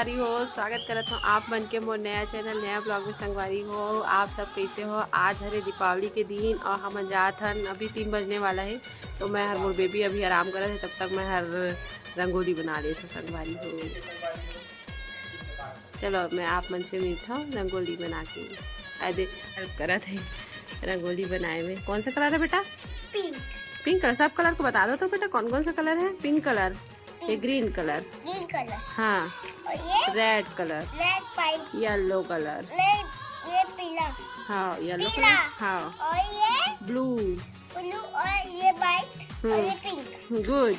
संगवारी हो, स्वागत करत हूँ आप मन के मोर नया चैनल नया ब्लॉग में। संगवारी हो, आप सब कैसे हो? आज हरे दीपावली के दिन और हम जात हन, अभी 3 बजने वाला है। तो मैं हर मोर बेबी अभी आराम करत है, तब तक मैं हर रंगोली बना रही थी। संगवारी हो, चलो मैं आप मन से मिलता हूँ रंगोली बना के। अरे हेल्प करत है रंगोली बनाए में। कौन सा कलर है बेटा? पिंक। Pink colour. सब कलर को बता दो तो बेटा, कौन कौन सा कलर है? पिंक कलर, ये ग्रीन कलर, ग्रीन कलर, हाँ, और ये red colour, red pipe, yellow colour, ये पीला, हाँ येलो पीला, कलर, हाँ, और ये ब्लू, ब्लू, और ये वाइट, और ये पिंक। गुड।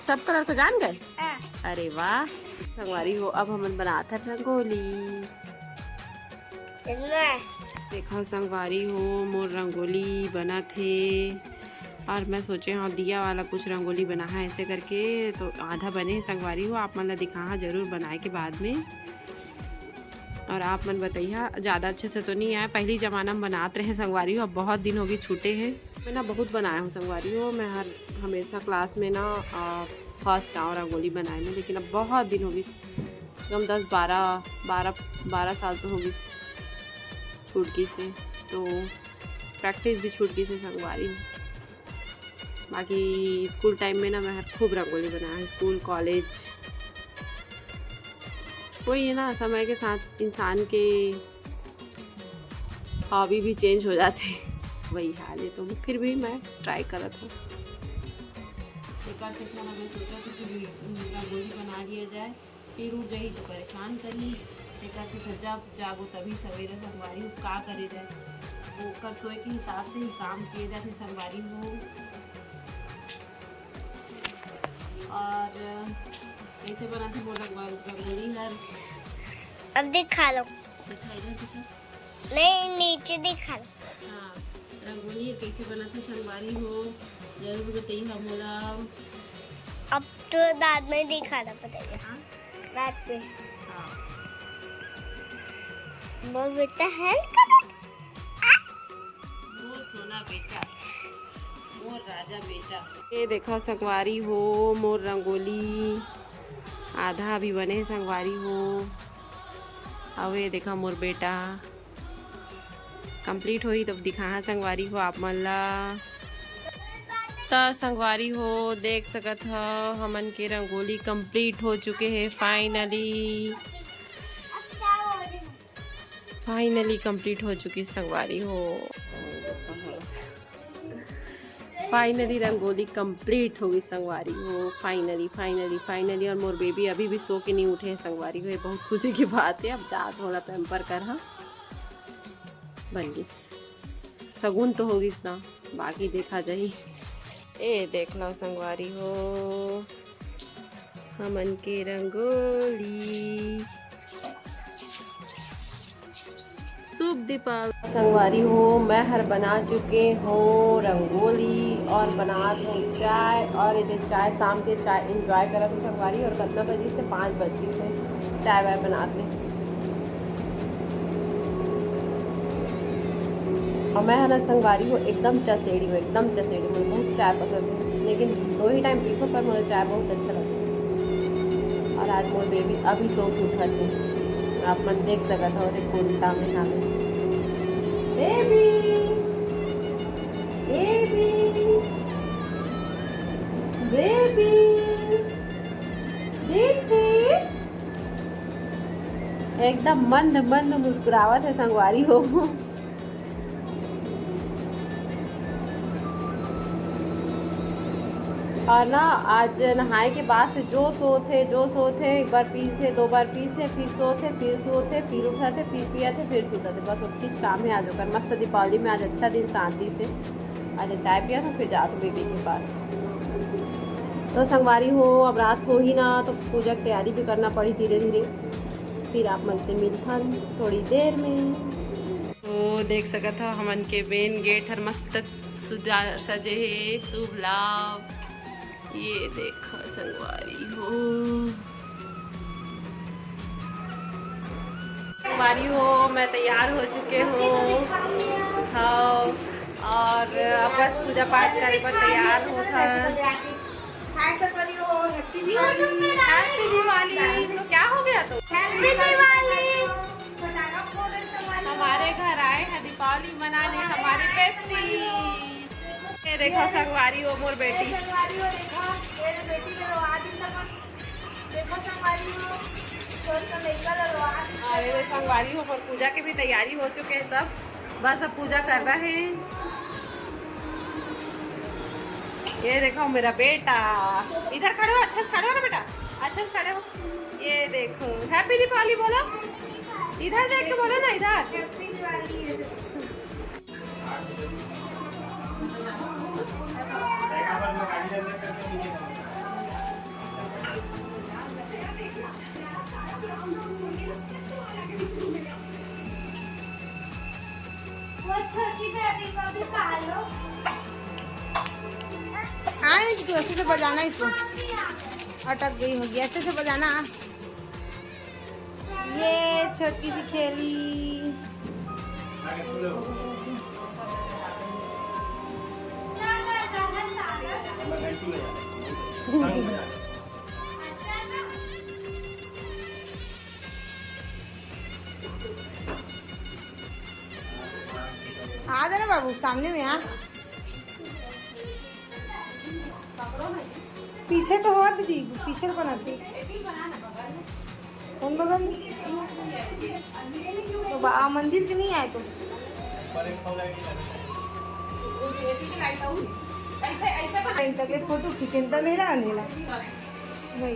सब कलर को जान गए? हाँ। अरे वाह। संगवारी हो, अब हम बनाते हैं रंगोली। चलना देखो संगवारी हो, मोर रंगोली बना थे और मैं सोचे हाँ दिया वाला कुछ रंगोली बना है ऐसे करके। तो आधा बने संगवारी हो, आप मन दिखा जरूर बनाए के बाद में। और आप मन बताइए, ज़्यादा अच्छे से तो नहीं आया, पहली ज़माना में बनाते रहे संगवारी हो। अब बहुत दिन हो गई छूटे हैं। मैं ना बहुत बनाया हूँ संगवारी हो, मैं हमेशा क्लास में ना फर्स्ट आऊँ रंगोली बनाए में। लेकिन अब बहुत दिन हो गई, कम 10-12 साल तो हो गई छूटकी से, तो प्रैक्टिस भी छूटकी से संगवारी में। बाकी स्कूल टाइम में ना मैं खूब रंगोली बनाया, स्कूल कॉलेज। वही है ना, समय के साथ इंसान के हॉबी भी चेंज हो जाते वही हाल है। तो फिर भी मैं ट्राई करत हूँ। एक आध से मैं सोचा था कि रंगोली बना लिया जाए, फिर उठ जाई तो परेशान करी। एक आध से जब जागो तभी सवेरे संगवारी का करे जाए, वो कर सोए के हिसाब से ही काम किए जाते संगवारी हो। और कैसे बनाते वो रंगोली हर अब दिखा लो। दिखा। नहीं, नीचे दिखा लो। हाँ, रंगोली कैसे बनाते संगवारी हो जरूर बताइए हम बोला। अब तो दांत में दिखाना पड़ेगा। हाँ दांत पे हाँ, वो बेटा है मोर सोना बेटा, मोर राजा बेटा। ये देखो संगवारी हो, मोर रंगोली आधा भी बने है संगवारी हो। अब ये देखा मोर बेटा कंप्लीट होई तब दिखा संगवारी हो आप मन ला। त संगवारी हो देख सकत हो, हमन के रंगोली कंप्लीट हो चुके हैं फाइनली कंप्लीट हो चुकी संगवारी हो। फाइनली रंगोली कंप्लीट हो गई संगवारी हो, फाइनली। और मोर बेबी अभी भी सो के नहीं उठे हैं संगवारी हो, ये बहुत खुशी की बात है। अब जा थोड़ा पैम्पर कर, हाँ बन गई। सगुन तो होगी ना, बाकी देखा जाए। ए देख लो संगवारी हो, हमन के रंगोली। शुभ दीपावली संगवारी हो, मैं हर बना चुके हूँ रंगोली और बना हूँ चाय। और इधर चाय शाम के चाय इंजॉय करा थी संगवारी। और कितना बजे से 5 बजे से चाय वाय बनाते। और मैं है ना संगवारी हो एकदम चसेड़ी हूँ, मुझे बहुत चाय पसंद है। लेकिन 2 ही टाइम पीखो, पर मुझे चाय बहुत अच्छा लगता है। और आज मोर बेबी अभी सो के उठा थे, आप मन देख सकता हो कोल्टा में हमें बेबी एकदम मंद मुस्कुरावत है संगवारी हो। और ना आज नहाए के बाद से जो सोते एक बार पी से 2 बार पी से, फिर सोते फिर उठाते फिर पियाते फिर सोते। बस उतनी काम है आज होकर। मस्त दीपावली में आज अच्छा दिन शांति से आज चाय पिया था, फिर जाते बेबी के पास। तो संगवारी हो अब रात हो ही ना, तो पूजा की तैयारी भी करना पड़ी धीरे धीरे। फिर आप मन से मिलता थोड़ी देर में। तो देख सकत हो हमन के मेन गेट हर मस्त सजे है, शुभ लाभ। ये देखो संगवारी हो, मैं तैयार हो चुके हूँ। हाँ, और अब बस पूजा पाठ करने पर तैयार हो था। हाय सफरी हो, हैप्पी दिवाली। हैप्पी दिवाली। तो क्या हो गया तो हैप्पी दिवाली। हमारे घर आए हैं दीपावली मनाने हमारी बेस्टी। ये देखो संगवारी हो मोर बेटी। संगवारी हो, देखो मेरे बेटी के रोआदी समझ, देखो संगवारी हो तो लड़का रोआदी। अरे संगवारी हो पर पूजा की भी तैयारी हो चुके हैं सब, बस अब पूजा कर रहे हैं। ये देखो मेरा बेटा, इधर खड़े हो, अच्छे से खड़े हो ना बेटा, अच्छे से खड़े हो। ये देखो हैप्पी दीपावली बोलो, इधर देख के बोलो ना, इधर हैप्पी दिवाली। वो छोटी बेबी को भी पालो। इसको ऐसे से बजाना, इसको अटक गई होगी, ऐसे से बजाना। ये छोटी सी खेली। आ जाना बाबू, सामने में आ। पीछे तो हो दीदी, पीछे तो बनाती कौन बगल तो मंदिर के नहीं आए तो ऐसे फोटो खींचता नहीं रहा अंधेला नहीं।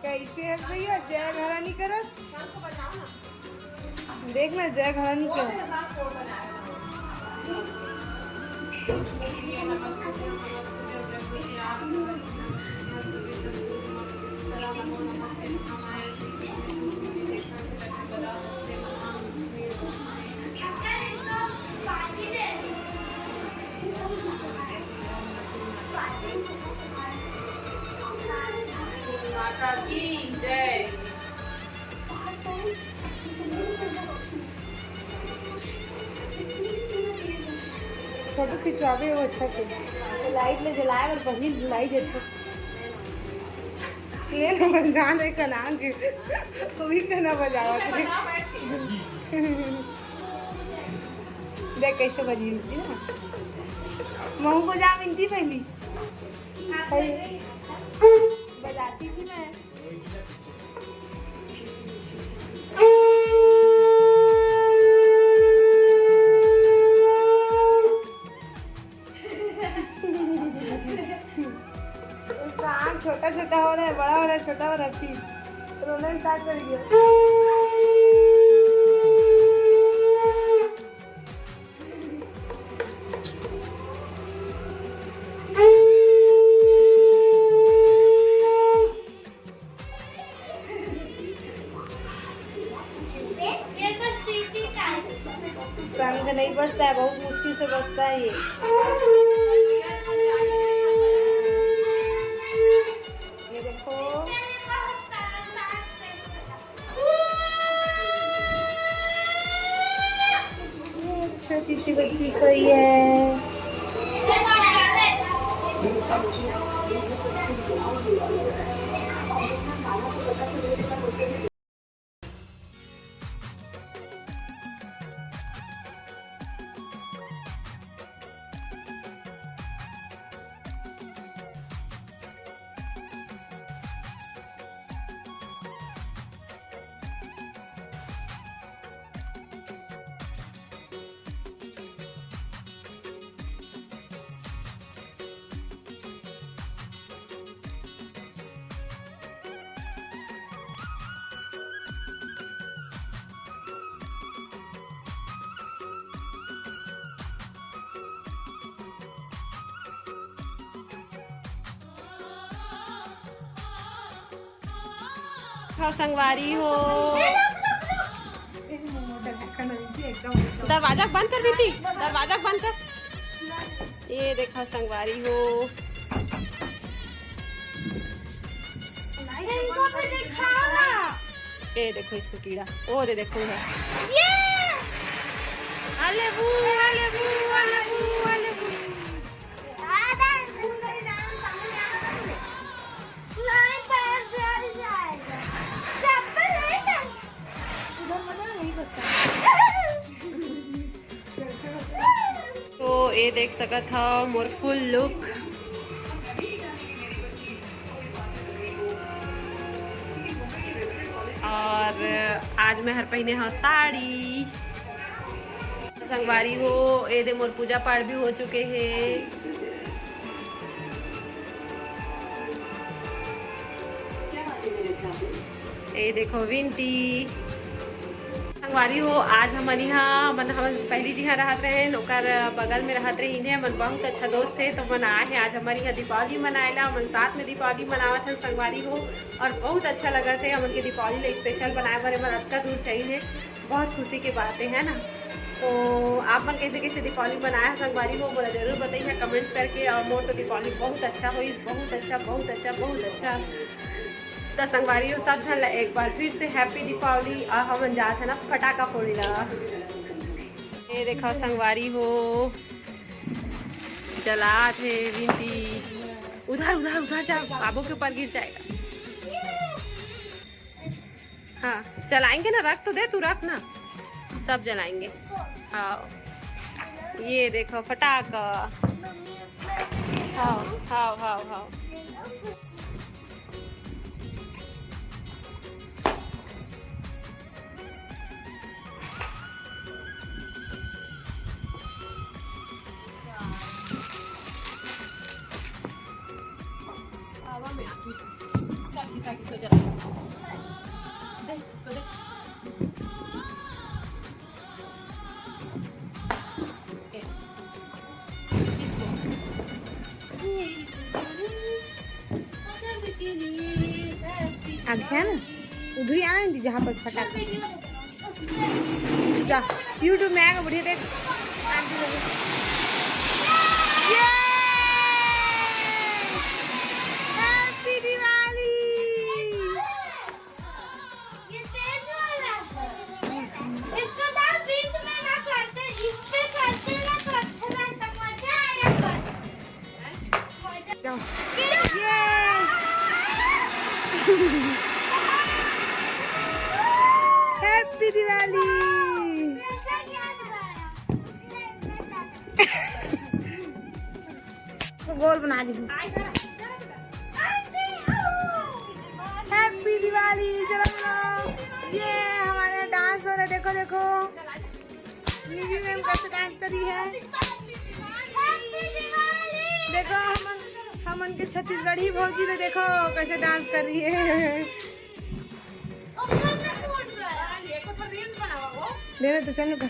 कैसे है भैया, जय घरानी करस, देखना जय घरानी करस। फोटो खिंचवावे हो अच्छा से तो लाइट में जलाए और बहनी बुलाई जेठा से ले ना बजान है का नाम जी तो भी कहना बजावा देख कैसे बजी थी ना महू को जा मिलती पहली बजाती थी मैं छोटा छोटा हो रहा है बड़ा हो रहा है छोटा हो रहा है फिर रोना स्टार्ट कर दिया संग नहीं बजता है बहुत मुश्किल से बजता है ये देखो छोटी सी बच्ची सोई है संगवारी हो दरवाजा बंद कर बेटी दरवाजा बंद कर ये देखा संगवारी हो ये देखो इसको कीड़ा ओ दे देखो है अले बू अले बू अले बू अले बू तो ये देख सका था मोर फुल लुक और आज मैं हर पहने हाँ साड़ी संगवारी हो ये दे मोर पूजा पाठ भी हो चुके हैं ये देखो विंती संगवारी हो आज हमारे यहाँ मन हम पहली जी रहत रहे ओकर बगल में रहत रही है मन बहुत अच्छा दोस्त है तो मन आए हैं आज हमारे यहाँ दीपावली मनाएला मन साथ में दीपावली मनावत है संगवारी हो और बहुत अच्छा लगा थे हमन के दीपावली ले स्पेशल बनाए बारे मन अतका दूर सही है बहुत खुशी की बातें है ना तो आप मन कैसे कैसे दीपावली बनाया संगवारी हो मुझे जरूर बताइए कमेंट्स करके और मोर तो दीपावली बहुत अच्छा हुई बहुत अच्छा बहुत अच्छा बहुत अच्छा तो संगवारी हो सब झन एक बार फिर से हैप्पी दीपावली और हम जात है ना फटाका फोड़ीला ये देखो संगवारी हो जलात है विंती उधर उधर उधर जा बाबू के ऊपर गिर जाएगा हाँ चलाएंगे ना रख तो दे तू रख ना सब जलाएंगे हाँ ये देखो फटाका हाँ हाँ हाँ हाँ आगे है ना उधर ही आना नहीं जहाँ पर फटाका जा यूट्यूब में आएगा बढ़िया देख हैप्पी दिवाली इसको ना बीच में ना करते इस पे करते ना तो अच्छा लगता है गोल बना दी हूँ। हैप्पी दिवाली। चलो चलो, ये हमारे डांस हो रहे, देखो देखो निधि मैम कैसे डांस करी है। देखो हम उनके छत्तीसगढ़ी भौजी ने देखो कैसे डांस कर रही है। देना तो चलो का